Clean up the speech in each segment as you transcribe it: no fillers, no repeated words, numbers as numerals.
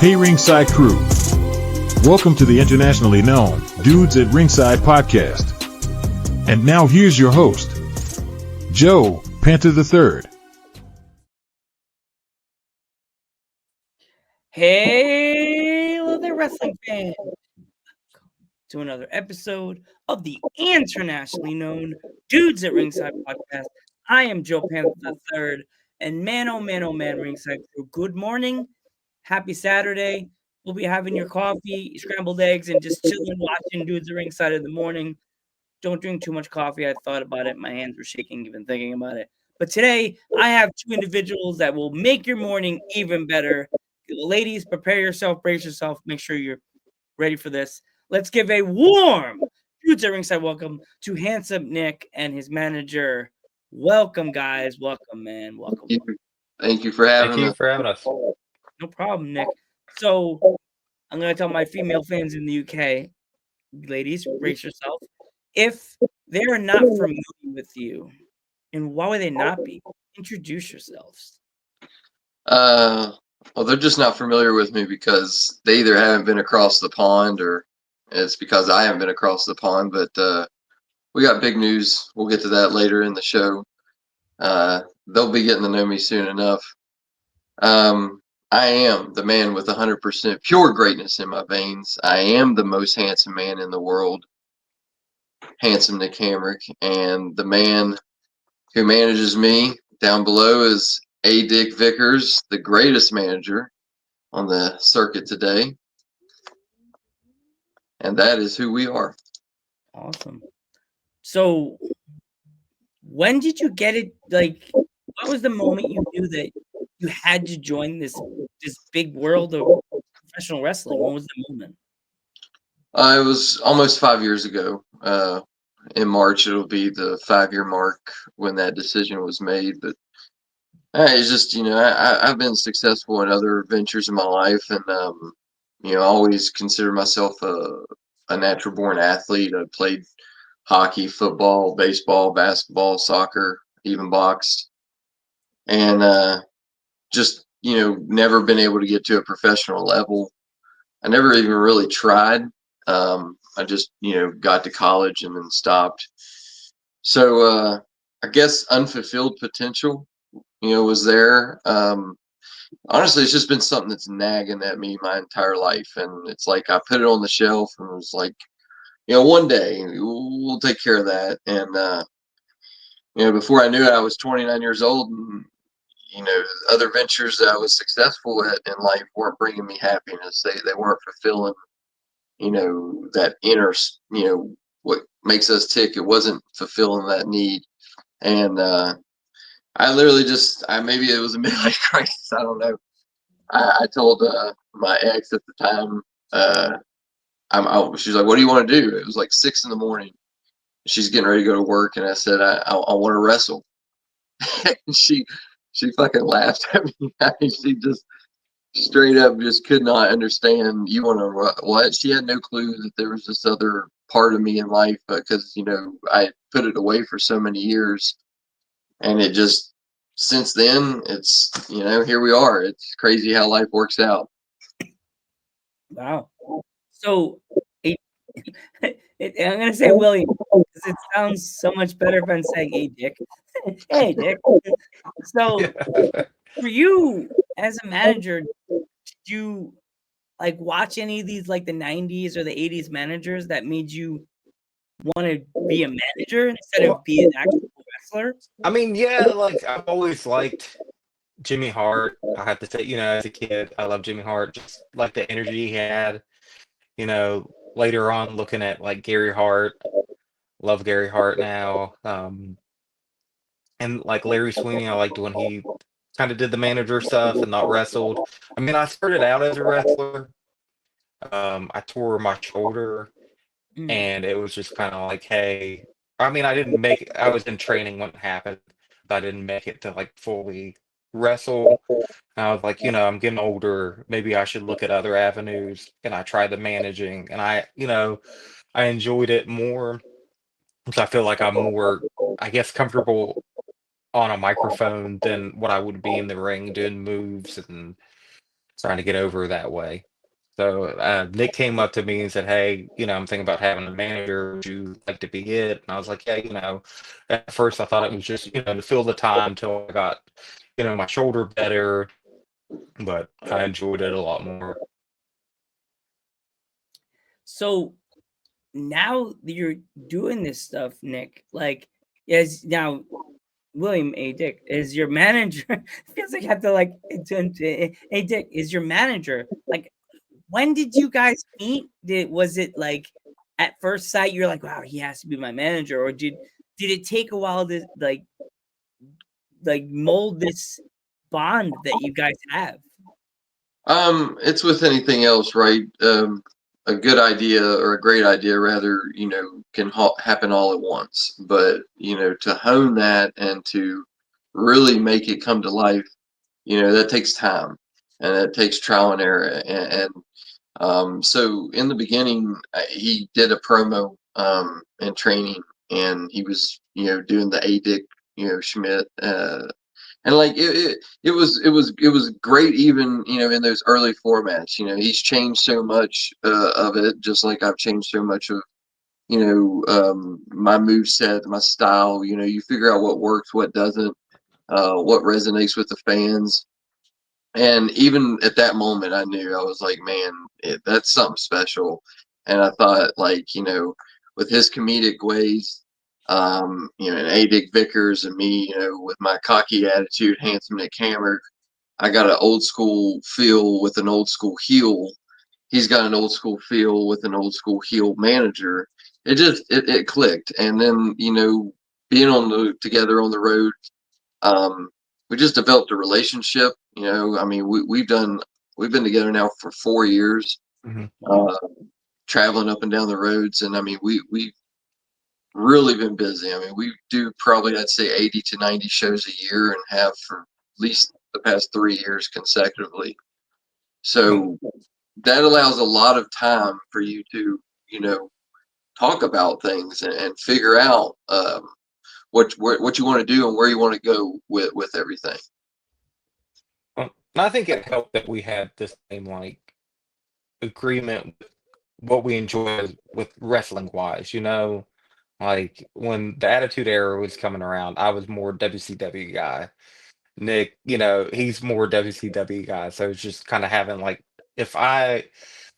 Hey Ringside crew, welcome to the internationally known Dudes at Ringside podcast. And now here's your host, Joe, Panther the Hey, hello there, wrestling fans, to another episode of the internationally known Dudes at Ringside podcast. I am Joe Panther III, and man, oh man, Ringside crew, good morning. Happy Saturday. We'll be having your coffee, scrambled eggs, and just chilling, watching Dudes at Ringside in the morning. Don't drink too much coffee. I thought about it. My hands were shaking even thinking about it. But today, I have two individuals that will make your morning even better. Ladies, prepare yourself, brace yourself, make sure you're ready for this. Let's give a warm Dudes at Ringside welcome to Handsome Nick and his manager. Welcome, guys. Welcome, man. Welcome. Thank you for having us. No problem, Nick. So I'm going to tell my female fans in the UK, ladies, brace yourself. If they are not familiar with you, and why would they not be? Introduce yourselves. Well, they're just not familiar with me because they either haven't been across the pond or it's because I haven't been across the pond. But we got big news. We'll get to that later in the show. They'll be getting to know me soon enough. I am the man with 100% pure greatness in my veins. I am the most handsome man in the world, Handsome Nick Hamrick, and the man who manages me down below is A. Dick Vickers, the greatest manager on the circuit today. And that is who we are. Awesome. So when did you get it? Like, what was the moment you knew that you had to join this big world of professional wrestling? What was the moment? It was almost 5 years ago. In March, it'll be the 5-year mark when that decision was made. But it's just, I've been successful in other ventures in my life, and I always consider myself a natural born athlete. I played hockey, football, baseball, basketball, soccer, even boxed, and just never been able to get to a professional level. I never even really tried. I just got to college and then stopped. So I guess unfulfilled potential was there. Honestly, it's just been something that's nagging at me my entire life, and it's like I put it on the shelf and was like, one day we'll take care of that. And before I knew it, I was 29 years old, and other ventures that I was successful at in life weren't bringing me happiness. They weren't fulfilling, that inner, what makes us tick. It wasn't fulfilling that need. And I literally maybe it was a midlife crisis. I don't know. I told my ex at the time, she's like, "What do you want to do?" It was like 6 a.m. She's getting ready to go to work, and I said, "I want to wrestle." And she fucking laughed at me. She just straight up just could not understand. You want to what? She had no clue that there was this other part of me in life, because I put it away for so many years, and it just since then it's here we are. It's crazy how life works out. Wow. So I'm gonna say William because it sounds so much better if I'm saying "Hey Dick." Hey Dick. So for you as a manager, did you like watch any of these like the 90s or the 80s managers that made you want to be a manager instead of be an actual wrestler? I mean, yeah, like I've always liked Jimmy Hart. I have to say, as a kid, I loved Jimmy Hart, just like the energy he had. Later on, looking at like Gary Hart, love Gary Hart now. And like Larry Sweeney, I liked when he kind of did the manager stuff and not wrestled. I mean, I started out as a wrestler. I tore my shoulder, Mm. and it was just kind of like, hey, I mean, I didn't make it. I was in training when it happened, but I didn't make it to like fully wrestle. And I was like, I'm getting older. Maybe I should look at other avenues. And I tried the managing, and I enjoyed it more because I feel like I'm more, I guess, comfortable on a microphone than what I would be in the ring doing moves and trying to get over that way. So Nick came up to me and said, "Hey, I'm thinking about having a manager. Would you like to be it?" And I was like, "Yeah, At first, I thought it was just to fill the time until I got my shoulder better, but I enjoyed it a lot more." So now that you're doing this stuff, Nick, like, is now William A. Dick is your manager. Feels like I have to like, hey Dick is your manager. Like, when did you guys meet? Was it like at first sight you're like, wow, he has to be my manager, or did it take a while to like mold this bond that you guys have? It's with anything else, right? A good idea or a great idea, rather, can happen all at once. But to hone that and to really make it come to life, that takes time and that takes trial and error. So in the beginning, he did a promo and training, and he was doing the ADIC, Schmidt. And like it was great, even in those early formats. He's changed so much of it, just like I've changed so much of my move set, my style. You figure out what works, what doesn't, what resonates with the fans. And even at that moment, I knew, I was like, man, that's something special. And I thought, like, with his comedic ways, and A. Dick Vickers and me, with my cocky attitude, handsome Nick Hamrick, I got an old school feel with an old school heel. He's got an old school feel with an old school heel manager. It clicked. And then, being together on the road, um, we just developed a relationship. I mean, we've been together now for 4 years, Hmm. traveling up and down the roads, and I mean, we've really been busy. I mean, we do probably, I'd say, 80 to 90 shows a year, and have for at least the past 3 years consecutively. So that allows a lot of time for you to, talk about things and figure out what you want to do and where you want to go with everything. I think it helped that we had the same like agreement with what we enjoy with wrestling wise. Like when the Attitude Era was coming around, I was more WCW guy. Nick, he's more WCW guy. So it's just kind of having like, if I,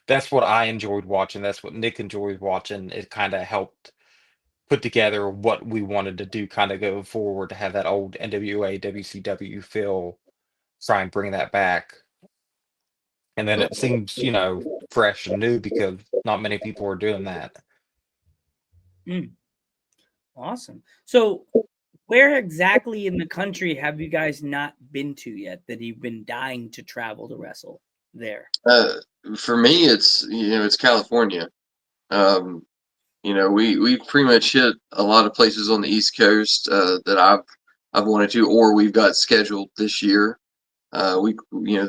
that's what I enjoyed watching. That's what Nick enjoyed watching. It kind of helped put together what we wanted to do, kind of go forward to have that old NWA WCW feel. Try and bring that back, and then it seems fresh and new because not many people are doing that. Mm, awesome. So, where exactly in the country have you guys not been to yet that you've been dying to travel to wrestle there? For me, it's California. We pretty much hit a lot of places on the East Coast that I've wanted to, or we've got scheduled this year.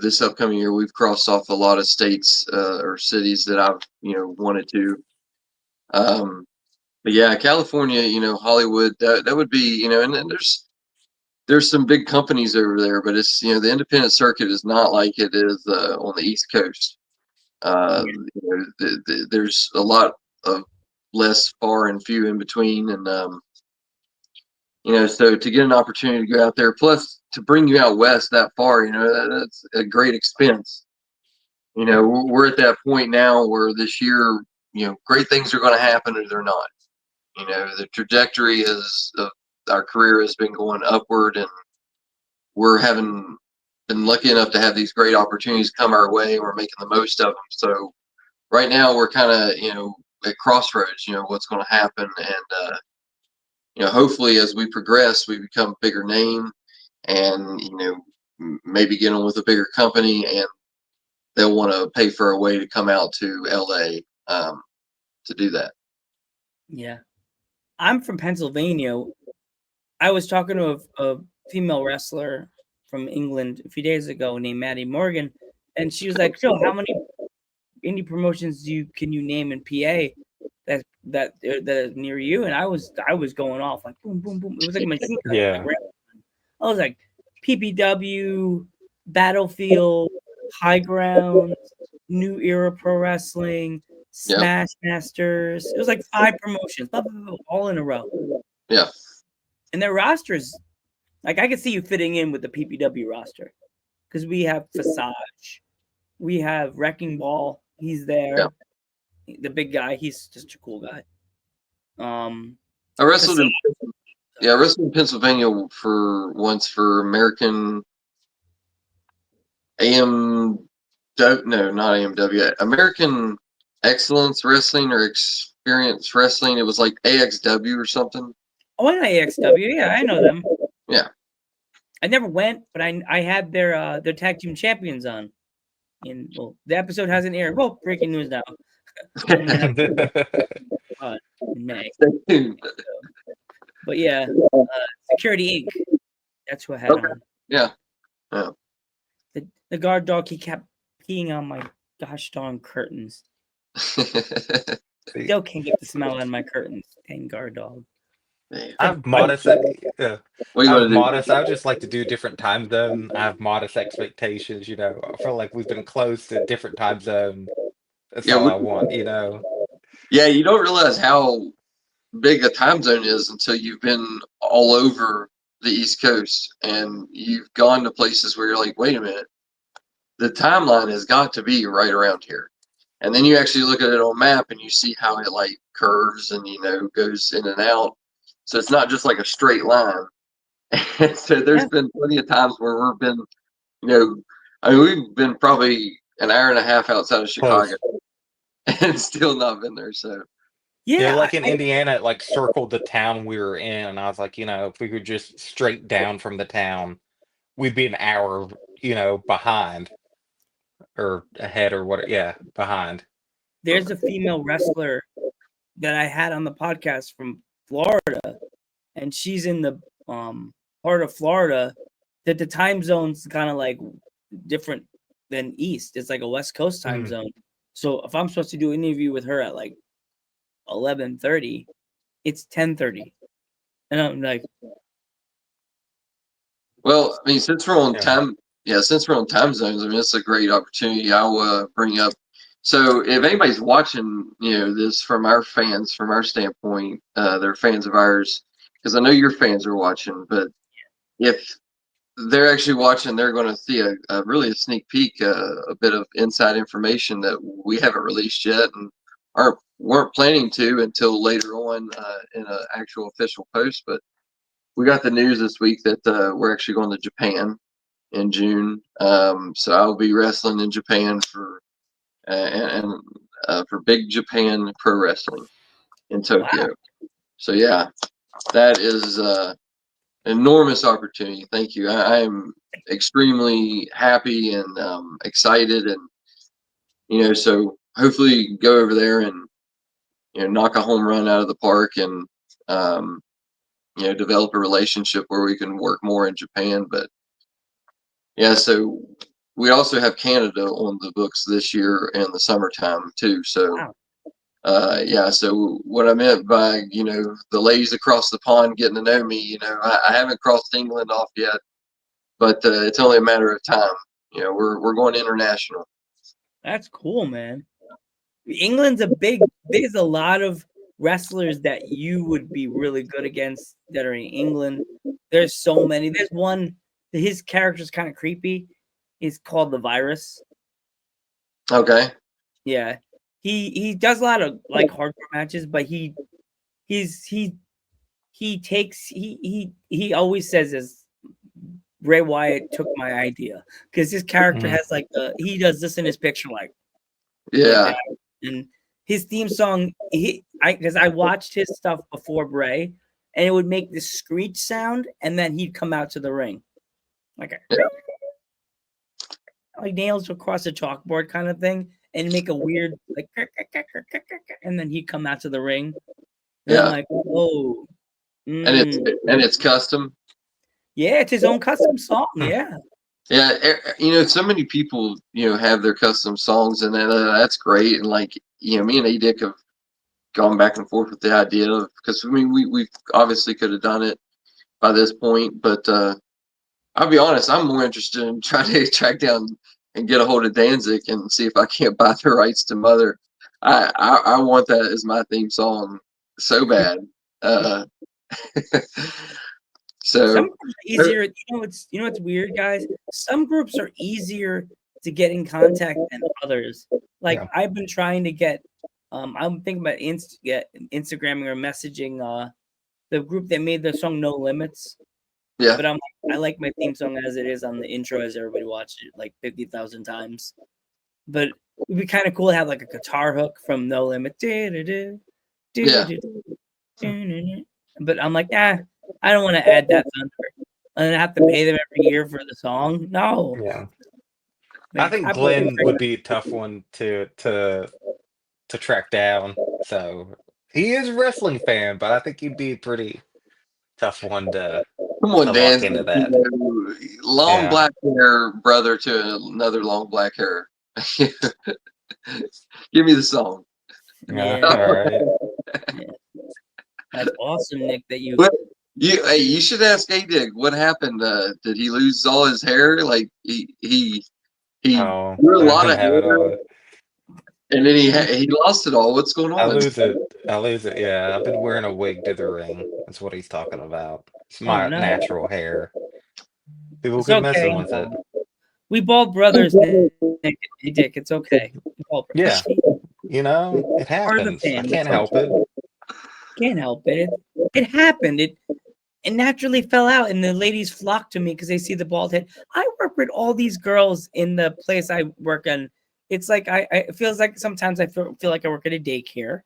This upcoming year, we've crossed off a lot of states or cities that I've wanted to. But yeah, California, Hollywood, that would be, and then there's some big companies over there, but it's the independent circuit is not like it is on the East Coast. There's a lot of less far and few in between, and so to get an opportunity to go out there, plus to bring you out west that far, that's a great expense. We're at that point now where this year, great things are going to happen or they're not. The trajectory of our career has been going upward, and we're having been lucky enough to have these great opportunities come our way, and we're making the most of them. So right now we're kind of, at crossroads, what's going to happen. And, hopefully as we progress, we become a bigger name, and, maybe get on with a bigger company, and they'll want to pay for a way to come out to LA to do that. Yeah. I'm from Pennsylvania. I was talking to a female wrestler from England a few days ago named Maddie Morgan, and she was like, "So, how many indie promotions can you name in PA that are near you?" And I was going off like boom, boom, boom. It was like a machine gun. Yeah. I was like PPW, Battlefield, High Ground, New Era Pro Wrestling, Smash Masters. It was like 5 promotions, blah, blah, blah, all in a row. Yeah. And their rosters, like I could see you fitting in with the PPW roster because we have Visage, we have Wrecking Ball. He's there, the big guy. He's just a cool guy. I wrestled in Pennsylvania for American not AMW, American Excellence Wrestling or Experience Wrestling. It was like AXW or something. Oh, I know AXW. Yeah, I know them. Yeah. I never went, but I had their tag team champions on. And well, the episode hasn't aired. Well, breaking news now. I'm gonna have in May. But yeah, Security Inc. That's who I had on. Yeah. The guard dog, he kept peeing on my gosh darn curtains. Still can't get the smell out of my curtains. Dang guard dog. I have modest. Yeah. What do you want to do? Modest. I would just like to do different time zone. I have modest expectations. You know, I feel like we've been close to different time zone. That's all I want. You know. Yeah, you don't realize how big a time zone is until you've been all over the East Coast and you've gone to places where you're like, wait a minute, the timeline has got to be right around here. And then you actually look at it on a map and you see how it like curves and goes in and out. So it's not just like a straight line. So there's been plenty of times where we've been, we've been probably an hour and a half outside of Chicago and still not been there. So yeah, like in Indiana, it like circled the town we were in, and I was like, if we could just straight down from the town, we'd be an hour, behind or ahead or what? Yeah, behind. There's a female wrestler that I had on the podcast from Florida, and she's in the part of Florida that the time zone's kind of like different than East. It's like a West Coast time zone. So if I'm supposed to do an interview with her at like 11:30, it's 10:30, and I'm like, well, I mean, since we're on time zones, I mean, it's a great opportunity. I'll bring up. So if anybody's watching, this from our fans, from our standpoint, they're fans of ours, because I know your fans are watching, but if they're actually watching, they're going to see a sneak peek, a bit of inside information that we haven't released yet and weren't planning to until later on in an actual official post. But we got the news this week that we're actually going to Japan in June. So I'll be wrestling in Japan for Big Japan Pro Wrestling in Tokyo. Wow. So yeah, that is enormous opportunity. Thank you. I am extremely happy and excited, and so hopefully go over there and knock a home run out of the park and develop a relationship where we can work more in Japan. But yeah, so we also have Canada on the books this year in the summertime too. So wow. So what I meant by the ladies across the pond getting to know me, I haven't crossed England off yet, but it's only a matter of time. We're going international. That's cool, man. England's there's a lot of wrestlers that you would be really good against that are in England. There's so many. There's one, his character's kind of creepy. He's called the Virus. Okay. Yeah. He does a lot of like hardcore matches, but he always says as Bray Wyatt took my idea, because his character has like he does this in his picture like and his theme song because I watched his stuff before Bray, and it would make this screech sound, and then he'd come out to the ring like like nails across a chalkboard kind of thing and make a weird like, and then he'd come out to the ring. And I'm Yeah. like, oh, And it's custom. yeah, it's his own custom song. Hmm. Yeah. Yeah, so many people, have their custom songs, and that's great. And like, me and A-Dick have gone back and forth with the idea of, because I mean, we obviously could have done it by this point, but I'll be honest, I'm more interested in trying to track down and get a hold of Danzig and see if I can't buy the rights to Mother. I want that as my theme song so bad. Some So groups are easier. You know what's weird, guys? Some groups are easier to get in contact than others. Like Yeah. I've been trying to get. I'm thinking about Instagramming or messaging the group that made the song No Limits. yeah, But I like my theme song as it is on the intro, as everybody watched it like 50,000 times. But it'd be kind of cool to have like a guitar hook from No Limit. Yeah. But I'm like, I don't want to add that thunder. And then I have to pay them every year for the song. No. Yeah. I Like, think Glenn would be a tough one to track down. So he is a wrestling fan, but I think he'd be a pretty tough one to Come on, lock Danzig. into that. Long Yeah. black hair brother to another long black hair. Give me the song. Yeah. All right. Yeah. That's awesome, Nick, that you. But you should ask A-Dig what happened. Did he lose all his hair? Like he Oh, grew a I lot didn't of have it hair, on. and then he lost it all. What's going I on? lose it. I lose it. Yeah, I've been wearing a wig to the ring. That's what he's talking about. It's Oh, my no. natural hair. People It's keep okay. messing with it. We bald brothers, Nick and Dick. It's okay. We bald Yeah, brothers. it Part of the happens. I family. can't It's help okay. it. Can't help it. It happened. It naturally fell out, and the ladies flocked to me because they see the bald head. I work with all these girls in the place I work in. It's like it feels like sometimes I feel like I work at a daycare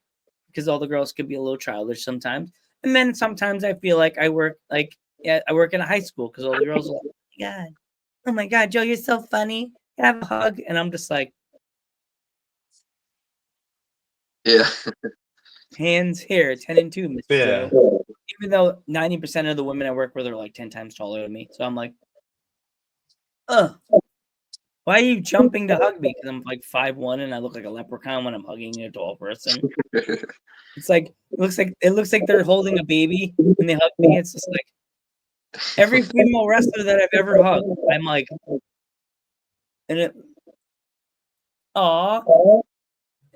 because all the girls could be a little childish sometimes, and then sometimes I feel like I work in a high school because all the girls are like, oh my god, Joe, you're so funny. Can I have a hug? And I'm just like, Yeah. hands here, 10 and 2, Mr. Yeah. Joe. Even though 90% of the women I work with are like 10 times taller than me. So I'm like, ugh. Why are you jumping to hug me? Because I'm like 5'1" and I look like a leprechaun when I'm hugging a tall person. It's like it looks like they're holding a baby when they hug me. It's just like every female wrestler that I've ever hugged, I'm like,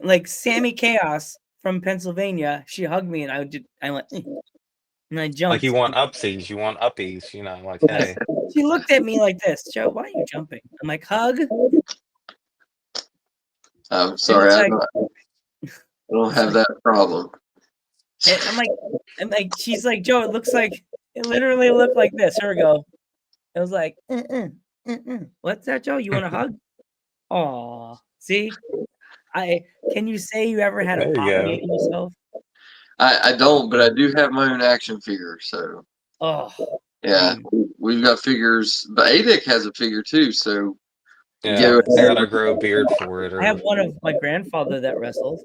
like Sammy Chaos from Pennsylvania, she hugged me and I went, and I jumped. Like you want upsies, you want uppies, like, hey. She looked at me like this, Joe, why are you jumping? I'm like, hug. I'm sorry, I don't have that problem. And I'm like, she's like, Joe, it literally looked like this. Here we go. It was like, what's that, Joe? You want a hug? Aw, see? Can you say you ever had a There you pop go. in yourself? I don't, but I do have my own action figure, so Oh, yeah, we've got figures. But A-Dick has a figure too, so Yeah, I gotta grow a beard for it. I have one of my grandfather that wrestled.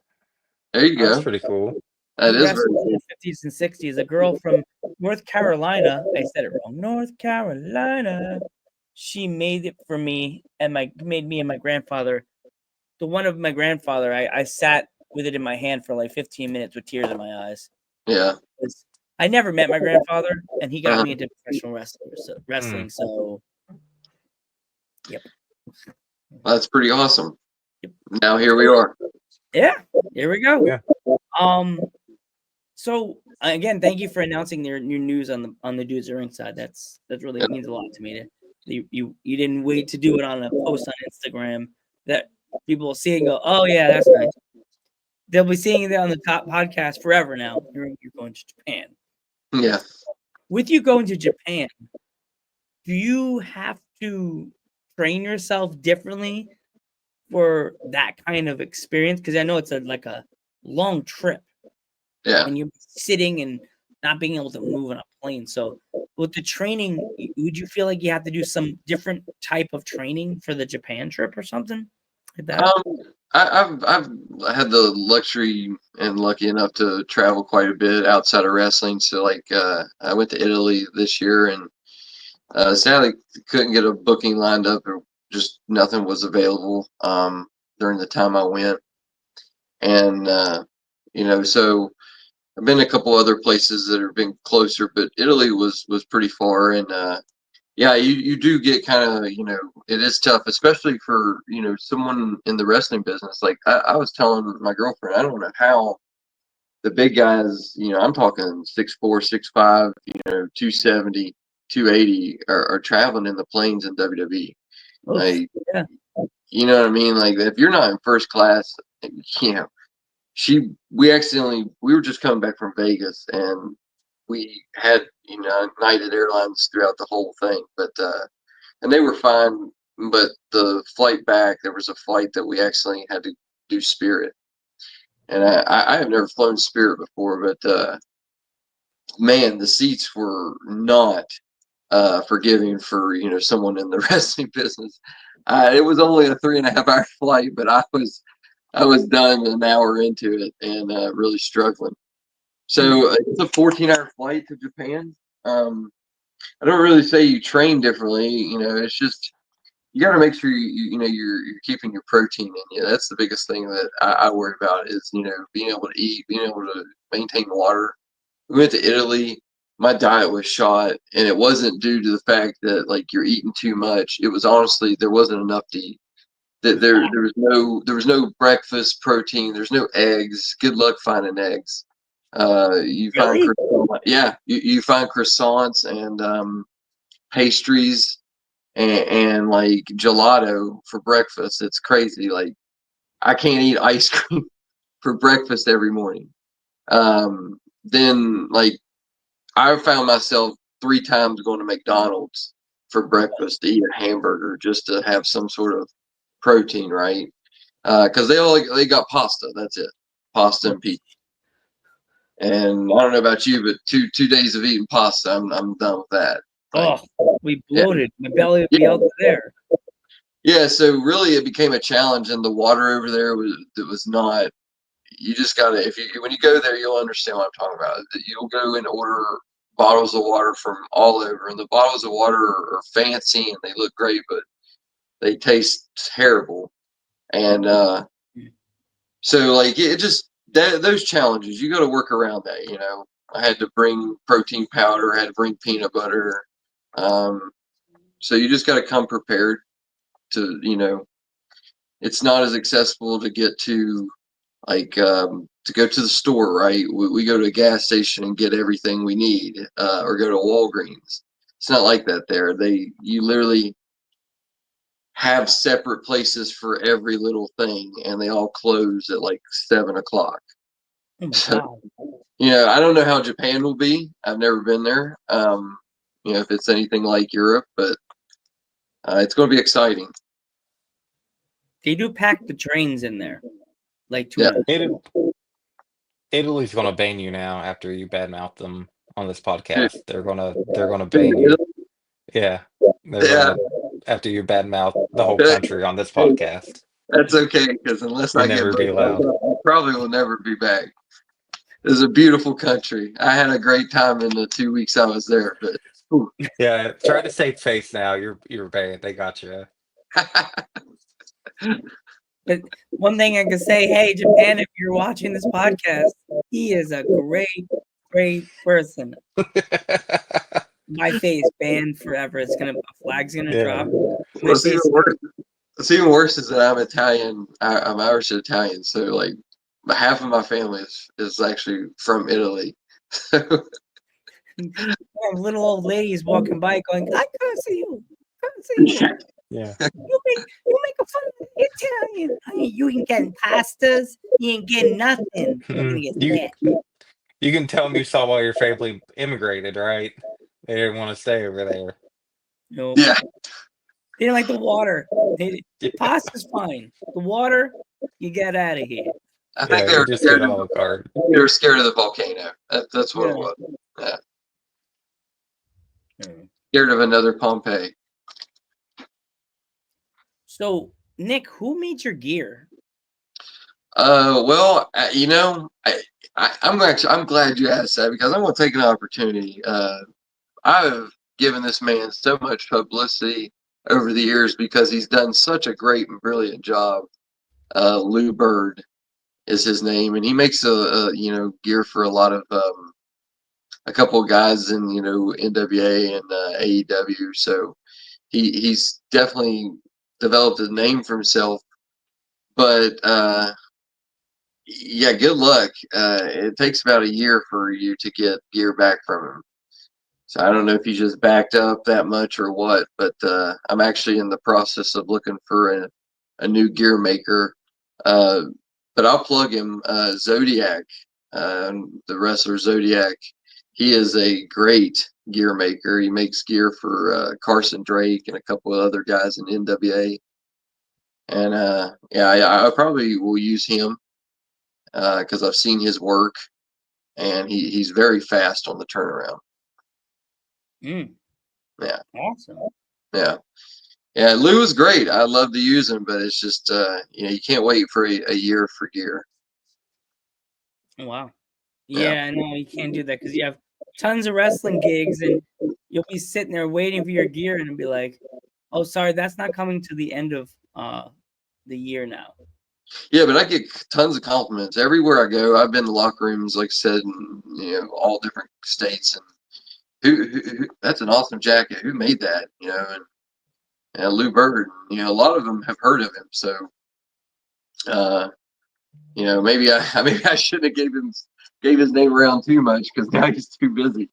There you That's go. pretty cool. That He is wrestled very in the 50s and 60s. A girl from North Carolina. I said it wrong. North Carolina. She made it for me and made me and my grandfather. The one of my grandfather, I sat with it in my hand for like 15 minutes with tears in my eyes. Yeah. I never met my grandfather, and he got me into professional wrestling. So, yep. That's pretty awesome. Yep. Now here we are. Yeah, here we go. Yeah. So again, thank you for announcing your news on the Dudes at Ringside. That's really means a lot to me. You didn't wait to do it on a post on Instagram that people will see and go, oh yeah, that's nice. They'll be seeing it on the top podcast forever now. You're going to Japan. Yeah. With you going to Japan, do you have to train yourself differently for that kind of experience? Because I know it's like a long trip. Yeah. And you're sitting, and not being able to move on a plane. So with the training, would you feel like you have to do some different type of training for the Japan trip or something like that? I've had the luxury and lucky enough to travel quite a bit outside of wrestling. So like I went to Italy this year, and sadly couldn't get a booking lined up, or just nothing was available during the time I went. And so I've been to a couple other places that have been closer, but Italy was pretty far. And yeah, you do get kind of, it is tough, especially for, someone in the wrestling business. Like I was telling my girlfriend, I don't know how the big guys, I'm talking 6'4", 6'5", 270, 280 are traveling in the planes in WWE. Like, Yeah. you know what I mean? Like, if you're not in first class, we were just coming back from Vegas, and we had, United Airlines throughout the whole thing, but and they were fine. But the flight back, there was a flight that we accidentally had to do Spirit, and I have never flown Spirit before, but man, the seats were not forgiving for someone in the wrestling business. It was only a 3.5 hour flight, but I was done an hour into it and really struggling. So it's a 14-hour flight to Japan. I don't really say you train differently. It's just you got to make sure you're keeping your protein in you. That's the biggest thing that I worry about is being able to eat, being able to maintain water. We went to Italy. My diet was shot, and it wasn't due to the fact that like you're eating too much. It was honestly there wasn't enough to eat. That there was no breakfast protein. There's no eggs. Good luck finding eggs. You find you find croissants and pastries and like gelato for breakfast. It's crazy. Like I can't eat ice cream for breakfast every morning. Then like I found myself 3 times going to McDonald's for breakfast to eat a hamburger just to have some sort of protein, right? Because they got pasta. That's it, pasta and pizza. And I don't know about you, but two days of eating pasta, I'm done with that. Like, we bloated. My belly would be out there. Yeah, so really it became a challenge, and the water over there was not. You just gotta when you go there, you'll understand what I'm talking about. You'll go and order bottles of water from all over, and the bottles of water are fancy and they look great, but they taste terrible. And so like it just those challenges, you got to work around that. I had to bring protein powder, I had to bring peanut butter. So you just got to come prepared to. It's not as accessible to get to like to go to the store, right? We go to a gas station and get everything we need, or go to Walgreens. It's not like that there. You literally have separate places for every little thing, and they all close at like 7 o'clock. Oh my So, God. I don't know how Japan will be. I've never been there. If it's anything like Europe, but it's going to be exciting. They do pack the trains in there, like Yeah. tuna. Italy's gonna ban you now after you badmouth them on this podcast. They're gonna ban you. Yeah, they're gonna after you badmouth the whole country on this podcast. That's okay, because unless You'll I get never be allowed. I probably will never be back. It's a beautiful country. I had a great time in the 2 weeks I was there, but Yeah, try to save face now. You're banned. They got you. But one thing I can say, hey, Japan, if you're watching this podcast, he is a great, great person. My face banned forever. A flag's gonna drop. What's even worse is that I'm Italian. I'm Irish and Italian, so like half of my family is actually from Italy. Little old ladies walking by going, I can't see you. Can't see you. Yeah. You make a fun of Italian. You ain't getting pastas. You ain't getting nothing. You're gonna get that. You can tell them you saw why your family immigrated, right? They didn't want to stay over there. No. Yeah. They didn't like the water. Pasta's fine. The water, you get out of here. I think you just get Olive Garden. they were scared of the volcano. That's what it was. Yeah. Mm. Scared of another Pompeii. So, Nick, who made your gear? Well, I'm glad you asked that because I'm going to take an opportunity. I've given this man so much publicity over the years because he's done such a great and brilliant job. Lou Bird is his name, and he makes gear for a lot of a couple of guys in NWA and AEW. So he's definitely developed a name for himself. But yeah, good luck. It takes about a year for you to get gear back from him. So I don't know if he just backed up that much or what, but I'm actually in the process of looking for a new gear maker. Uh, but I'll plug him, Zodiac, the wrestler Zodiac. He is a great gear maker. He makes gear for Carson Drake and a couple of other guys in NWA. And I probably will use him because I've seen his work, and he's very fast on the turnaround. Mm. Yeah, Awesome. yeah, yeah. Lou is great. I love to use him, but it's just you can't wait for a year for gear. Wow. Yeah, Yeah, I know you can't do that because you have tons of wrestling gigs, and you'll be sitting there waiting for your gear, and it'll be like, "Oh, sorry, that's not coming to the end of the year now." yeah. But I get tons of compliments everywhere I go. I've been to locker rooms, like I said, in all different states, and who that's an awesome jacket. Who made that? And Lou Bird. A lot of them have heard of him. So uh, maybe I shouldn't have gave his name around too much because now he's too busy.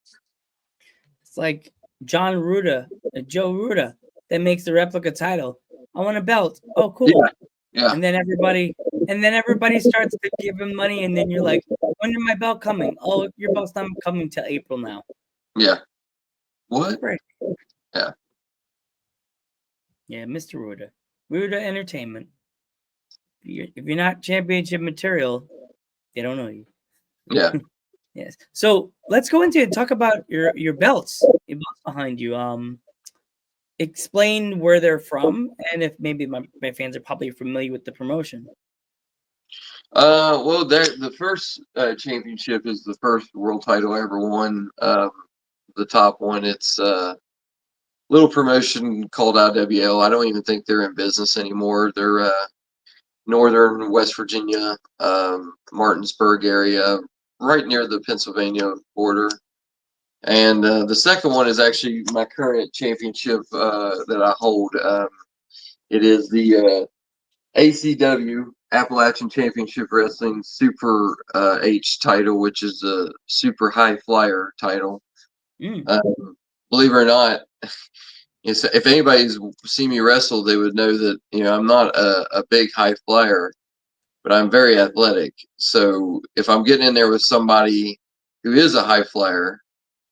It's like John Ruda, Joe Ruda, that makes the replica title. I want a belt. Oh, cool. Yeah. And then everybody starts to give him money, and then you're like, "When is my belt coming? Oh, your belt's not coming till April now." Yeah. What? Right. Yeah. Yeah, Mr. Ruda. Ruda Entertainment. If you're not championship material, they don't know you. Yeah. Yes. So let's go into it and talk about your belts. Your belts behind you. Explain where they're from, and if maybe my fans are probably familiar with the promotion. Well, the first championship is the first world title I ever won. The top one. It's a little promotion called IWL. I don't even think they're in business anymore. They're northern West Virginia, Martinsburg area, right near the Pennsylvania border. And the second one is actually my current championship that I hold. It is the ACW Appalachian Championship Wrestling Super H title, which is the Super High Flyer title. Mm. Believe it or not, if anybody's seen me wrestle, they would know that I'm not a big high flyer, but I'm very athletic. So if I'm getting in there with somebody who is a high flyer,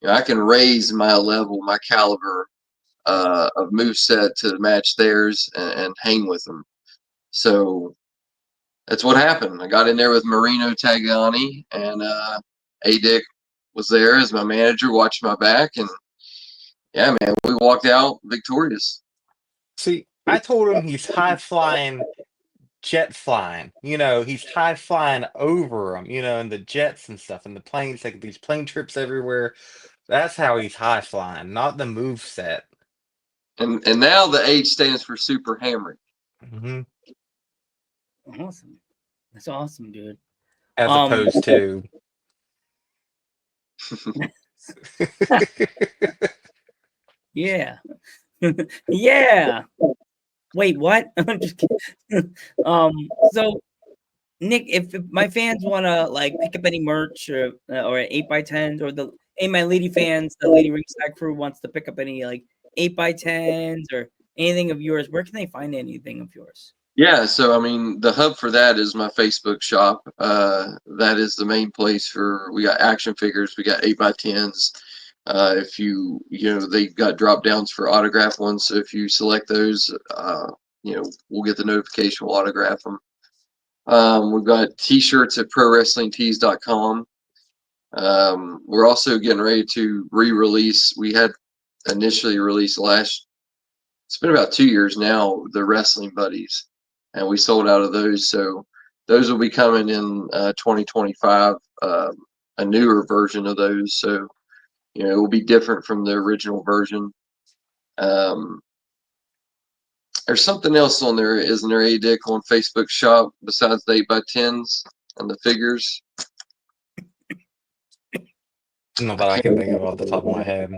I can raise my level, my caliber of moveset to match theirs and hang with them. So that's what happened. I got in there with Marino Tagliani, and A-Dick was there as my manager, watched my back, and yeah, man, we walked out victorious. See, I told him he's high flying, jet flying. He's high flying over them, and the jets and stuff, and the planes, like these plane trips everywhere. That's how he's high flying, not the move set. And now the H stands for Super Hamrick. Hmm. Awesome. That's awesome, dude. As opposed to. Yeah. Yeah. Wait, what? I'm just kidding. So Nick, if my fans want to like pick up any merch or 8x10s, or my lady fans, the Lady Ringside crew wants to pick up any like 8x10s or anything of yours, where can they find anything of yours? Yeah, so I mean, the hub for that is my Facebook shop. That is the main place we got action figures, we got 8x10s. If they've got drop downs for autograph ones. So if you select those, we'll get the notification, we'll autograph them. We've got t-shirts at prowrestlingtees.com. We're also getting ready to re-release. We had initially released it's been about 2 years now, the Wrestling Buddies, and we sold out of those. So those will be coming in 2025, a newer version of those. So, it will be different from the original version. There's something else on there, isn't there, A-Dick, on Facebook shop besides the 8x10s and the figures? Not that I can think of off the top of my head.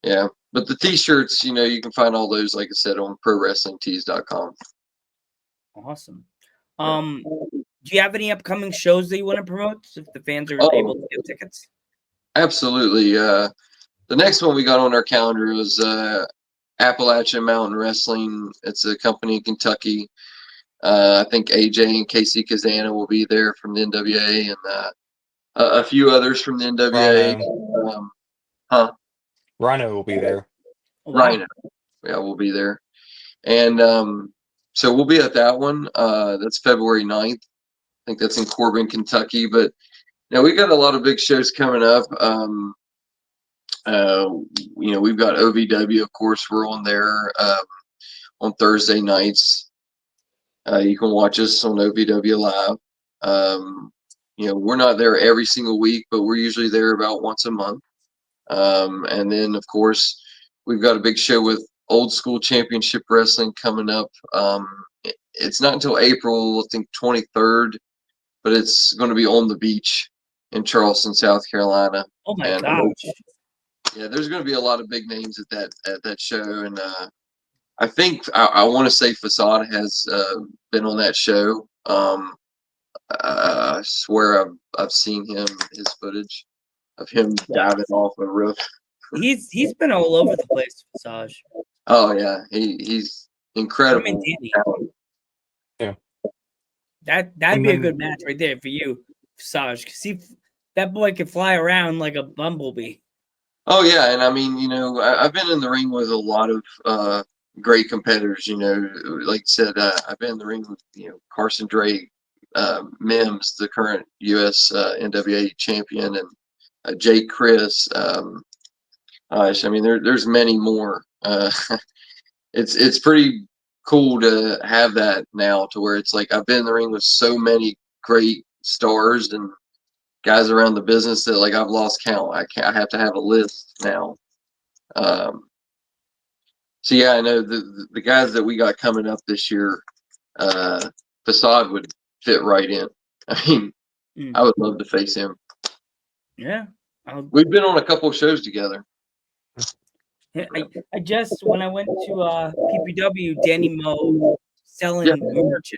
Yeah, but the T-shirts, you can find all those, like I said, on ProWrestlingTees.com. Awesome. Do you have any upcoming shows that you want to promote if the fans are able to get tickets? Absolutely. The next one we got on our calendar was Appalachian Mountain Wrestling. It's a company in Kentucky. I think AJ and Casey Kazana will be there from the NWA, and a few others from the NWA. Rhino will be there. Oh, wow. Rhino, yeah, we'll be there, and so we'll be at that one. That's February 9th. I think that's in Corbin, Kentucky. But we got a lot of big shows coming up. We've got OVW, of course. We're on there on Thursday nights. You can watch us on OVW Live. We're not there every single week, but we're usually there about once a month. And then, of course, we've got a big show with Old School Championship Wrestling coming up. It's not until April, I think 23rd, but it's going to be on the beach in Charleston, South Carolina. Oh my gosh! Yeah, there's going to be a lot of big names at that show, and I think I want to say Facade has been on that show. I swear I've seen his footage of him diving off a roof. He's been all over the place, Visage. Oh yeah, he's incredible. Yeah, that'd be a good match right there for you, Visage, because that boy can fly around like a bumblebee. Oh yeah, and I mean, I've been in the ring with a lot of great competitors. Like I said, I've been in the ring with Carson Drake, Mims, the current U.S. NWA champion, and Jake Chris. I mean, there's many more. It's pretty cool to have that now, to where it's like I've been in the ring with so many great stars and guys around the business that like I've lost count. I have to have a list now. So yeah, I know the guys that we got coming up this year, Facade would fit right in. I mean, I would love to face him. Yeah, we've been on a couple of shows together. I just, when I went to PPW, Danny Moe selling merch.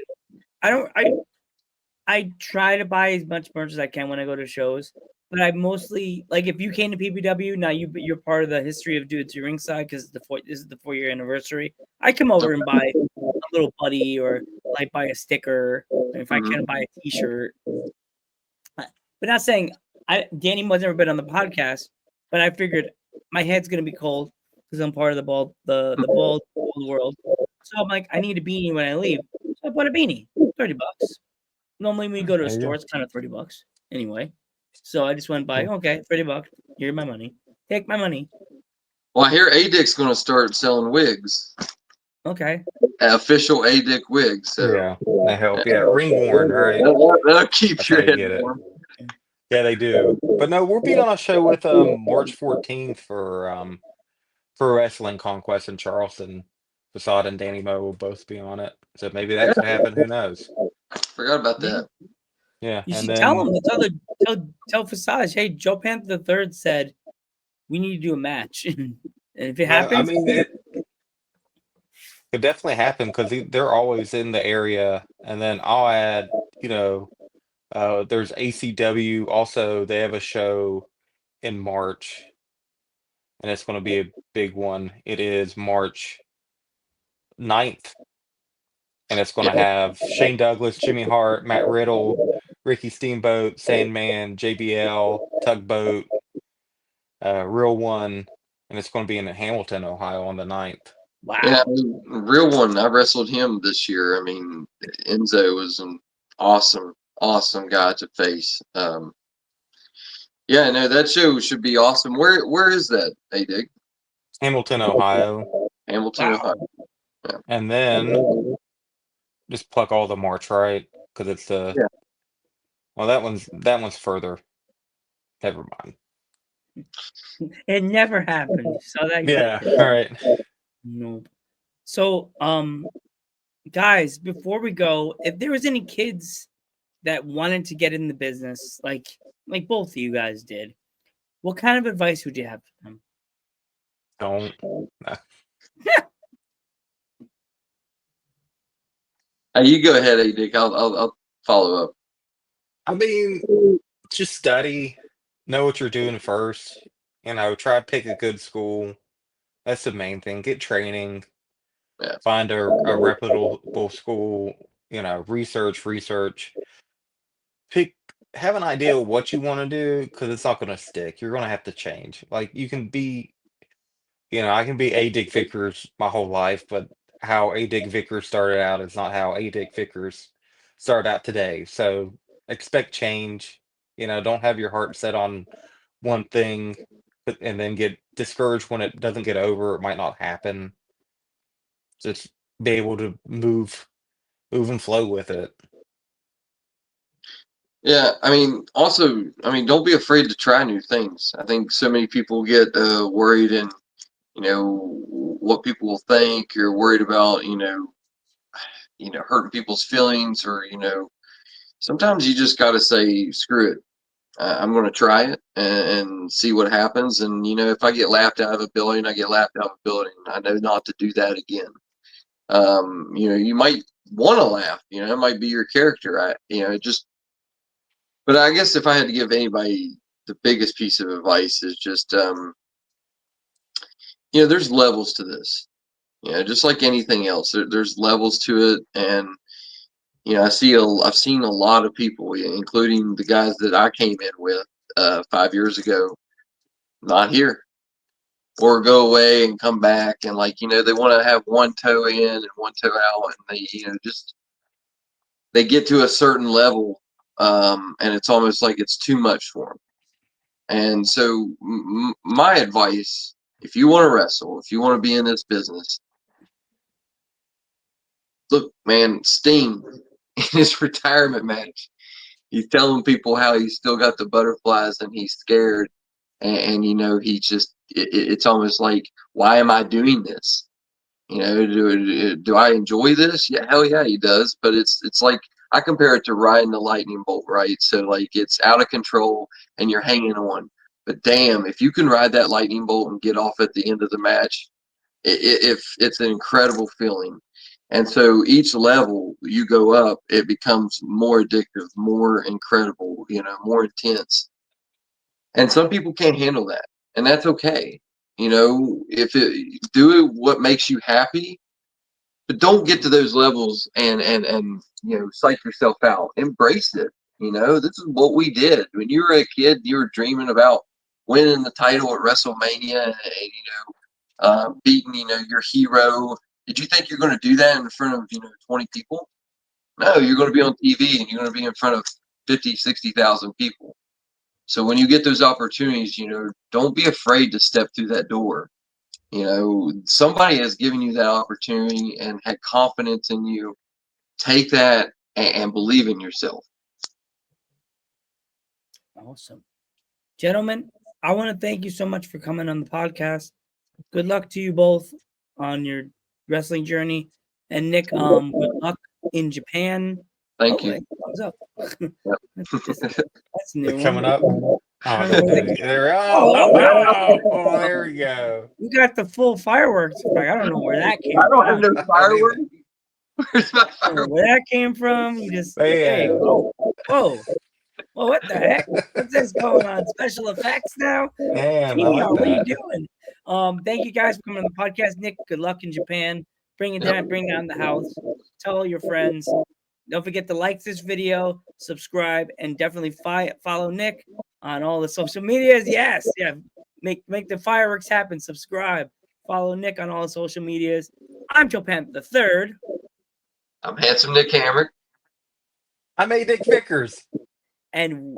I try to buy as much merch as I can when I go to shows, but I mostly, like, if you came to PPW, now you're part of the history of Dudes at Ringside, because this is the 4-year anniversary. I come over and buy a little buddy, or like buy a sticker, if I can buy a T-shirt. But not saying Danny Moe's never been on the podcast, but I figured my head's gonna be cold because I'm part of the bald world. So I'm like, I need a beanie when I leave. So I bought a beanie, $30. Normally when we go to a store, it's kind of $30 anyway. So I just went by, okay, $30. Here's my money. Take my money. Well, I hear A-Dick's going to start selling wigs. Okay. Official A-Dick wigs. So. Yeah, they help. Yeah, ring worn, right? That'll keep That's your how you head get it. warm. Yeah, they do. But no, we'll be on a show with March 14th for Wrestling Conquest in Charleston. Facade and Danny Moe will both be on it. So maybe that could happen. Who knows? Forgot about that. Yeah. You and should then, tell Visage, hey, Joe Panther III said we need to do a match. And if it happens, I mean, it could definitely happen because they're always in the area. And then I'll add, there's ACW. Also, they have a show in March, and it's going to be a big one. It is March 9th, and it's going to have Shane Douglas, Jimmy Hart, Matt Riddle, Ricky Steamboat, Sandman, JBL, Tugboat, Real One, and it's going to be in Hamilton, Ohio on the 9th. Wow. Yeah, Real One, I wrestled him this year. I mean, Enzo was an awesome guy to face. Yeah, no, that show should be awesome. Where is that, hey Dick? Hamilton, Ohio, Hamilton, Wow. Ohio. Yeah. and then just pluck all the March right because it's the Yeah. well that one's further. Never mind. It never happened. You saw that? Yeah, all right. Nope. So, guys, before we go, if there was any kids that wanted to get in the business, like both of you guys did, what kind of advice would you have for them? Don't. You go ahead, hey Dick. I'll follow up. I mean, just study, know what you're doing first. Try to pick a good school. That's the main thing. Get training. Yeah. Find a reputable school. Research. Have an idea of what you want to do because it's not going to stick. You're going to have to change. Like you can be, I can be a Dick Vickers my whole life, but how a Dick Vickers started out is not how a Dick Vickers started out today. So expect change. Don't have your heart set on one thing, and then get discouraged when it doesn't get over. It might not happen. Just be able to move and flow with it. Yeah, don't be afraid to try new things. I think so many people get worried and what people will think. You're worried about hurting people's feelings, or sometimes you just got to say screw it. I'm going to try it and see what happens. And if I get laughed out of a building, I get laughed out of a building. I know not to do that again. You might want to laugh. It might be your character. Just. But I guess if I had to give anybody the biggest piece of advice is just, there's levels to this. Just like anything else, there's levels to it, and I've seen a lot of people, including the guys that I came in with 5 years ago, not here, or go away and come back, and they want to have one toe in and one toe out, and they just they get to a certain level, and it's almost like it's too much for them. And so, my advice, if you want to wrestle, if you want to be in this business, look, man, Sting in his retirement match, he's telling people how he's still got the butterflies and he's scared. And he just, it's almost like, why am I doing this? Do I enjoy this? Yeah, hell yeah, he does. But it's like, I compare it to riding the lightning bolt, right? So like it's out of control and you're hanging on. But damn, if you can ride that lightning bolt and get off at the end of the match, if it's an incredible feeling. And so each level you go up, it becomes more addictive, more incredible, more intense. And some people can't handle that, and that's okay. If do it what makes you happy, but don't get to those levels and psych yourself out. Embrace it. This is what we did when you were a kid. You were dreaming about winning the title at WrestleMania and beating your hero. Did you think you're going to do that in front of 20 people? No, you're going to be on TV and you're going to be in front of 50, 60,000 people. So when you get those opportunities, don't be afraid to step through that door. Somebody has given you that opportunity and had confidence in you. Take that and believe in yourself. Awesome. Gentlemen, I want to thank you so much for coming on the podcast. Good luck to you both on your wrestling journey. And Nick, good luck in Japan. Thank you. Hey, thumbs up. Yep. That's new. Coming up. I Oh, don't know where there we go. You got the full fireworks effect. I don't know where that came I don't from. have no fireworks. Where's my I don't know fireworks? where that came from. You just, hey, Bam. whoa. Well, what the heck? What's this going on? Special effects now? Man, I Genius, like what are you that. doing? Thank you guys for coming on the podcast. Nick, good luck in Japan. Bring it down, bring down the house. Tell all your friends. Don't forget to like this video, subscribe, and definitely follow Nick on all the social medias. Yes, yeah. Make the fireworks happen. Subscribe. Follow Nick on all the social medias. I'm Joe Panther the Third. I'm handsome Nick Hamrick. I made Dick Vickers. And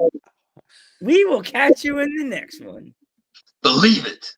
We will catch you in the next one. Believe it.